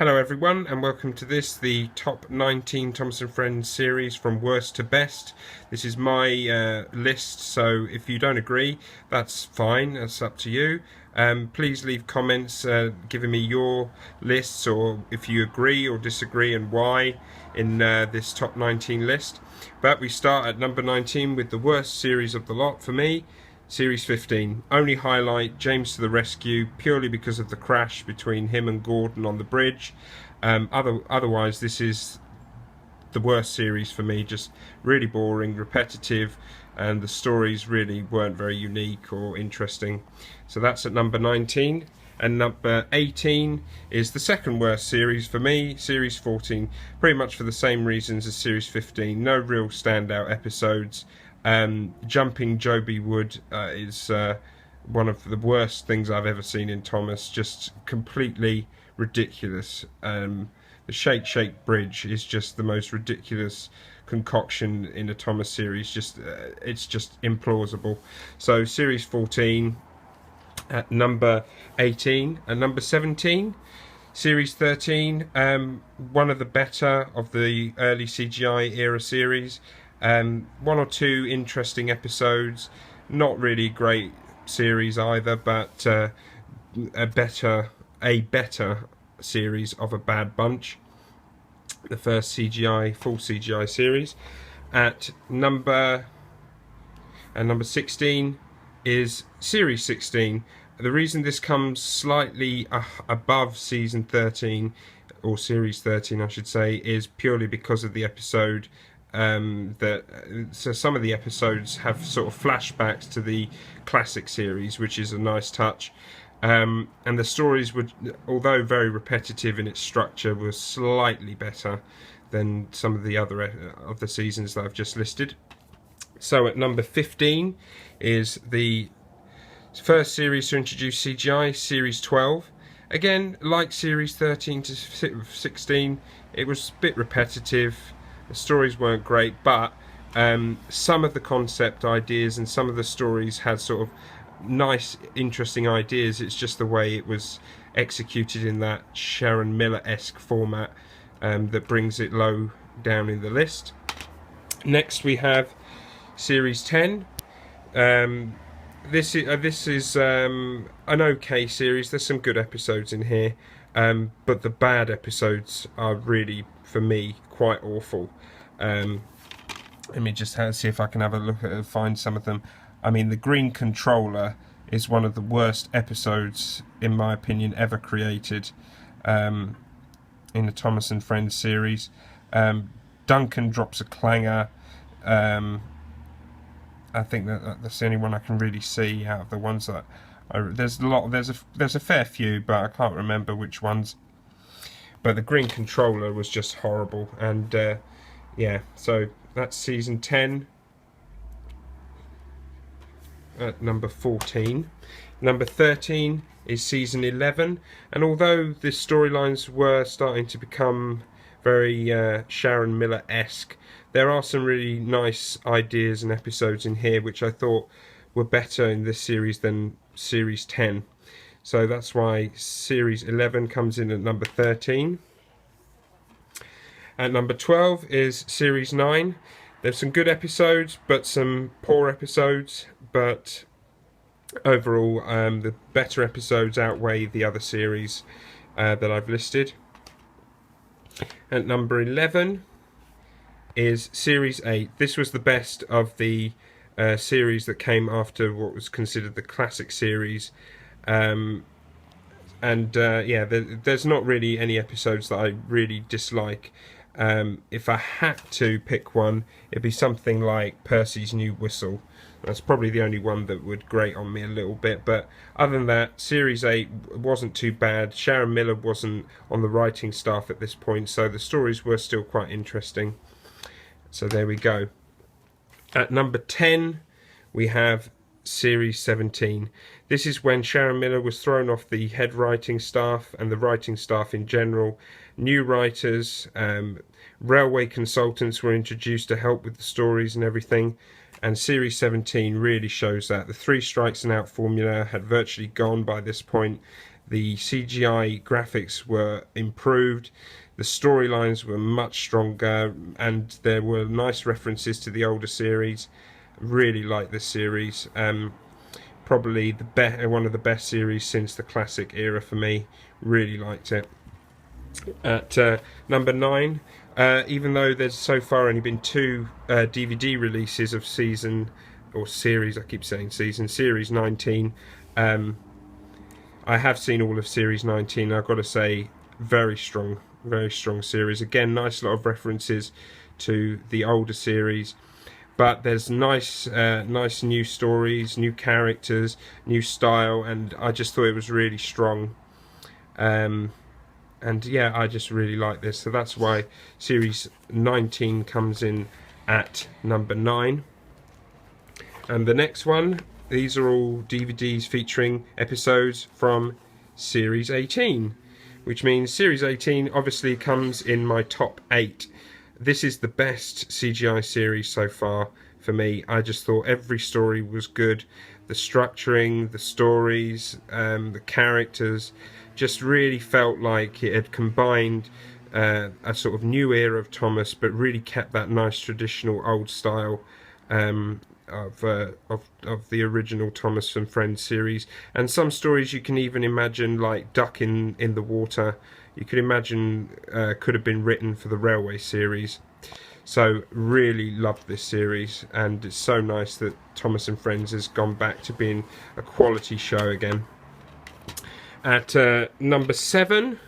Hello everyone, and welcome to the top 19 Thomas and Friends series from worst to best. This is my list, so if you don't agree, that's fine, that's up to you. Please leave comments giving me your lists, or if you agree or disagree and why in this top 19 list. But we start at number 19 with the worst series of the lot for me. Series 15. Only highlight James to the rescue purely because of the crash between him and Gordon on the bridge. Otherwise, this is the worst series for me. Just really boring, repetitive, and the stories really weren't very unique or interesting. So that's at number 19. And number 18 is the second worst series for me, Series 14. Pretty much for the same reasons as Series 15. No real standout episodes. Jumping Joby Wood is one of the worst things I've ever seen in Thomas. Just completely ridiculous. The Shake Shake Bridge is just the most ridiculous concoction in a Thomas series. It's just implausible. So Series 14 at number 18. At number 17, Series 13, one of the better of the early CGI era series. One or two interesting episodes, not really great series either, but a better series of a bad bunch. The first full CGI series. At number 16 is Series 16. The reason this comes slightly above Season 13, or Series 13 I should say, is purely because of the episode. So some of the episodes have sort of flashbacks to the classic series, which is a nice touch. And the stories would, although very repetitive in its structure, were slightly better than some of the other of the seasons that I've just listed. So at number 15 is the first series to introduce CGI, Series 12. Again, like Series 13 to 16, it was a bit repetitive. The stories weren't great, but some of the concept ideas and some of the stories had sort of nice, interesting ideas. It's just the way it was executed in that Sharon Miller-esque format that brings it low down in the list. Next we have Series 10. This is an okay series. There's some good episodes in here, but the bad episodes are really, for me, quite awful. Let me just see if I can have a look at find some of them. I mean, the Green Controller is one of the worst episodes, in my opinion, ever created in the Thomas and Friends series. Duncan drops a clanger. I think that's the only one I can really see out of the ones that there's a fair few, but I can't remember which ones. But the Green Controller was just horrible, and yeah, so that's Season 10 at number 14. Number 13 is Season 11, and although the storylines were starting to become very Sharon Miller-esque, there are some really nice ideas and episodes in here which I thought were better in this series than Series 10. So that's why Series 11 comes in at number 13. At number 12 is Series 9. There's some good episodes, but some poor episodes. But overall, the better episodes outweigh the other series that I've listed. At number 11 is Series 8. This was the best of the series that came after what was considered the classic series. Yeah, there's not really any episodes that I really dislike. If I had to pick one, it'd be something like Percy's New Whistle. That's probably the only one that would grate on me a little bit, but other than that, Series 8 wasn't too bad. Sharon Miller wasn't on the writing staff at this point, so the stories were still quite interesting. So there we go. At number 10, we have Series 17. This is when Sharon Miller was thrown off the head writing staff and the writing staff in general. New writers, railway consultants were introduced to help with the stories and everything. And Series 17 really shows that. The 3 strikes and out formula had virtually gone by this point. The CGI graphics were improved, the storylines were much stronger, and there were nice references to the older series. Really like this series. Probably one of the best series since the classic era for me. Really liked it. At number 9, even though there's so far only been 2 DVD releases of season, or series, I keep saying season, series 19, I have seen all of series 19. I've got to say, very strong series. Again, nice lot of references to the older series, but there's nice new stories, new characters, new style, and I just thought it was really strong. And yeah, I just really like this, so that's why series 19 comes in at number 9. And the next one, these are all DVDs featuring episodes from series 18, which means series 18 obviously comes in my top 8. This is the best CGI series so far for me. I just thought every story was good. The structuring, the stories, the characters, just really felt like it had combined a sort of new era of Thomas, but really kept that nice traditional old style of the original Thomas and Friends series. And some stories you can even imagine, like Duck in the Water, you could imagine could have been written for the Railway series. So really loved this series, and it's so nice that Thomas and Friends has gone back to being a quality show again. At number 7,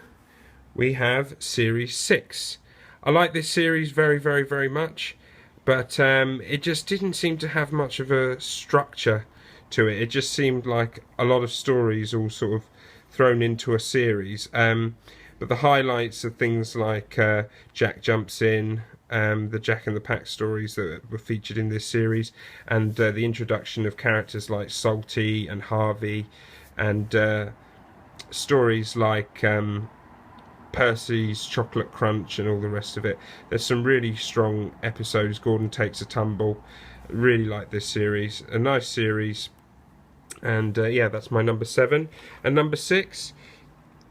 we have series 6. I like this series very much, but it just didn't seem to have much of a structure to it. It just seemed like a lot of stories all sort of thrown into a series. But the highlights are things like Jack Jumps In, the Jack and the Pack stories that were featured in this series, and the introduction of characters like Salty and Harvey, and stories like Percy's Chocolate Crunch and all the rest of it. There's some really strong episodes. Gordon Takes a Tumble. Really like this series. A nice series. And yeah, that's my number 7. And number 6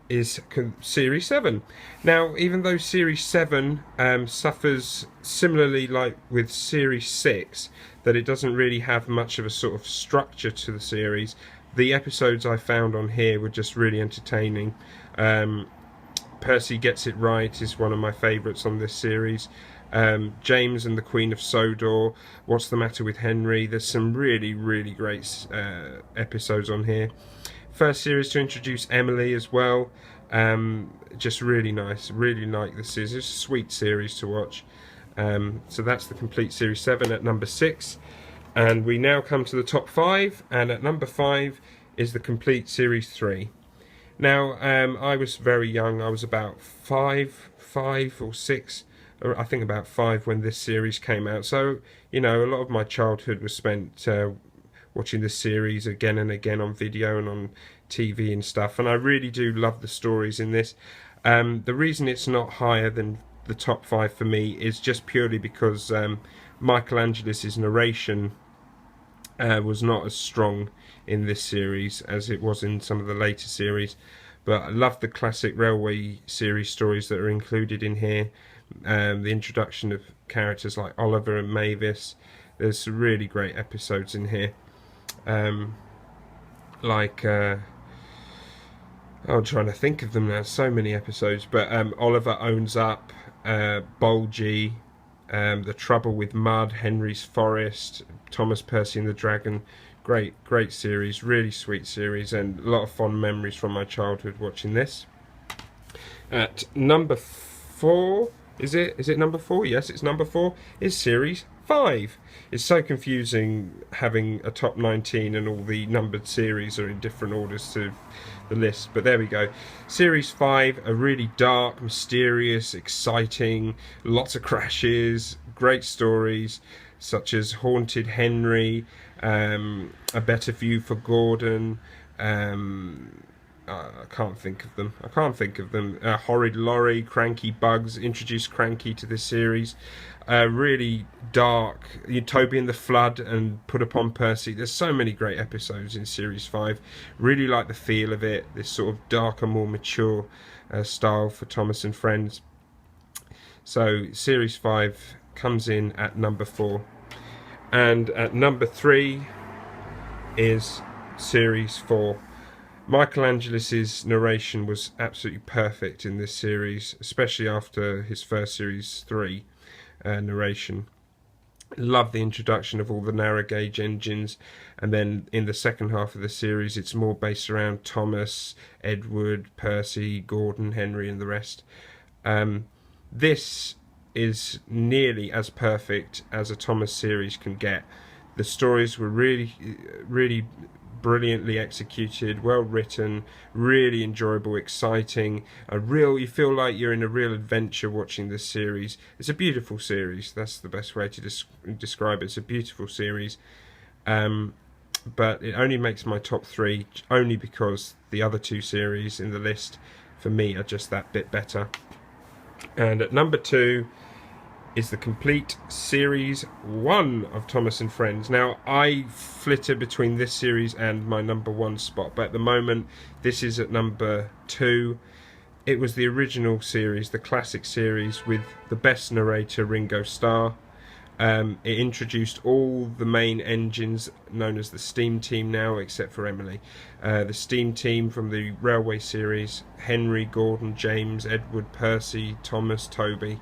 is series 7. Now, even though series 7 suffers similarly like with series 6, that it doesn't really have much of a sort of structure to the series, the episodes I found on here were just really entertaining. Percy Gets It Right is one of my favourites on this series. James and the Queen of Sodor, What's the Matter with Henry. There's some really great episodes on here. First series to introduce Emily as well. Just really nice. Really like this series. It's a sweet series to watch. So that's the complete series 7 at number 6. And we now come to the top 5, and at number 5 is the complete series 3. Now, I was very young. I was about 5 or 6, or I think about 5 when this series came out. So, you know, a lot of my childhood was spent watching this series again and again on video and on TV and stuff. And I really do love the stories in this. The reason it's not higher than the top 5 for me is just purely because Michelangelo's narration was not as strong in this series as it was in some of the later series. But I love the classic Railway series stories that are included in here. The introduction of characters like Oliver and Mavis. There's some really great episodes in here. I'm trying to think of them now, so many episodes, but Oliver Owns Up, Bulgy, The Trouble with Mud, Henry's Forest, Thomas, Percy and the Dragon. Great series, really sweet series, and a lot of fond memories from my childhood watching this. At number 4, is it number 4? Yes, it's number 4, is series 5. It's so confusing having a top 19 and all the numbered series are in different orders to the list, but there we go. Series 5, a really dark, mysterious, exciting, lots of crashes, great stories such as Haunted Henry, A Better View for Gordon, I can't think of them. I can't think of them. Horrid Laurie, Cranky Bugs introduced Cranky to this series. Really dark. Toby and the Flood and Put Upon Percy. There's so many great episodes in Series 5. Really like the feel of it. This sort of darker, more mature style for Thomas and Friends. So Series 5 comes in at number 4. And at number 3 is Series 4. Michelangelis' narration was absolutely perfect in this series, especially after his first Series 3 narration. Love the introduction of all the narrow gauge engines, and then in the second half of the series it's more based around Thomas, Edward, Percy, Gordon, Henry and the rest. This is nearly as perfect as a Thomas series can get. The stories were really brilliantly executed, well written, really enjoyable, exciting. You feel like you're in a real adventure watching this series. It's a beautiful series. That's the best way to describe it. It's a beautiful series. But it only makes my top 3 only because the other 2 series in the list for me are just that bit better. And at number 2 is the complete Series 1 of Thomas and Friends. Now, I flitter between this series and my number 1 spot, but at the moment, this is at number 2. It was the original series, the classic series, with the best narrator, Ringo Starr. It introduced all the main engines, known as the Steam Team now, except for Emily. The Steam Team from the Railway series: Henry, Gordon, James, Edward, Percy, Thomas, Toby.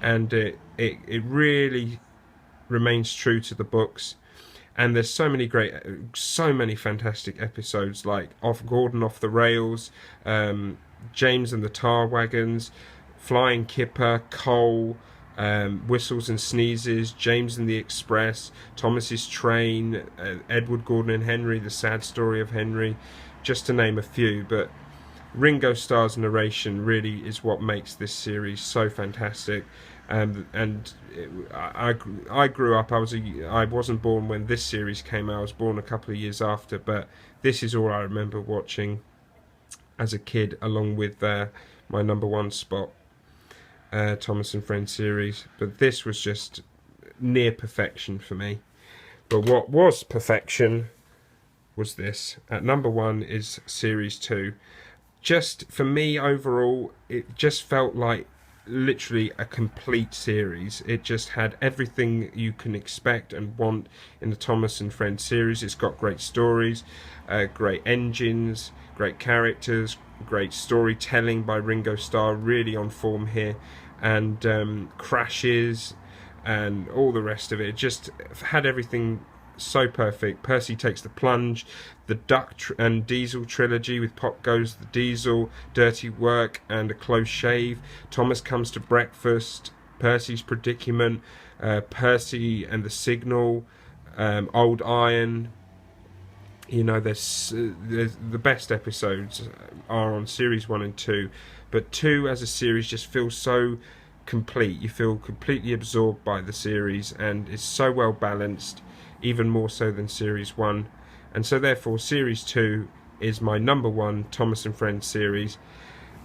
And it really remains true to the books. And there's so many fantastic episodes, like Gordon Off the Rails, James and the Tar Wagons, Flying Kipper, Cole, Whistles and Sneezes, James and the Express, Thomas's Train, Edward, Gordon and Henry, The Sad Story of Henry, just to name a few. But Ringo Starr's narration really is what makes this series so fantastic. I grew up. I wasn't born when this series came out. I was born a couple of years after, but this is all I remember watching as a kid, along with my number 1 spot, Thomas and Friends series. But this was just near perfection for me. But what was perfection was this. At number 1 is Series 2. Just for me overall, it just felt like literally a complete series. It just had everything you can expect and want in the Thomas and Friends series. It's got great stories, great engines, great characters, great storytelling by Ringo Starr, really on form here, and crashes and all the rest of it. It just had everything so perfect. Percy Takes the Plunge, the Duck and Diesel trilogy with Pop Goes the Diesel, Dirty Work and A Close Shave, Thomas Comes to Breakfast, Percy's Predicament, Percy and the Signal, Old Iron. You know, there's the best episodes are on Series 1 and 2, but 2 as a series just feels so complete. You feel completely absorbed by the series, and it's so well balanced, even more so than Series 1. And so therefore Series 2 is my number 1 Thomas and Friends series.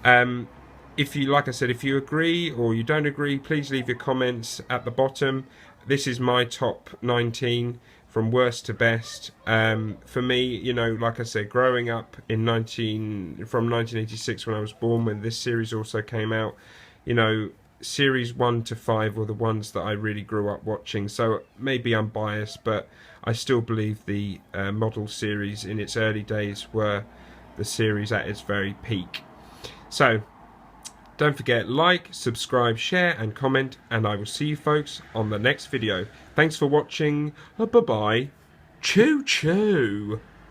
If you, like I said, if you agree or you don't agree, please leave your comments at the bottom. This is my top 19 from worst to best. For me, you know, like I said, growing up from 1986 when I was born, when this series also came out, you know, Series 1 to 5 were the ones that I really grew up watching. So maybe I'm biased, but I still believe the model series in its early days were the series at its very peak. So don't forget, like, subscribe, share and comment, and I will see you folks on the next video. Thanks for watching. Bye bye. Choo choo.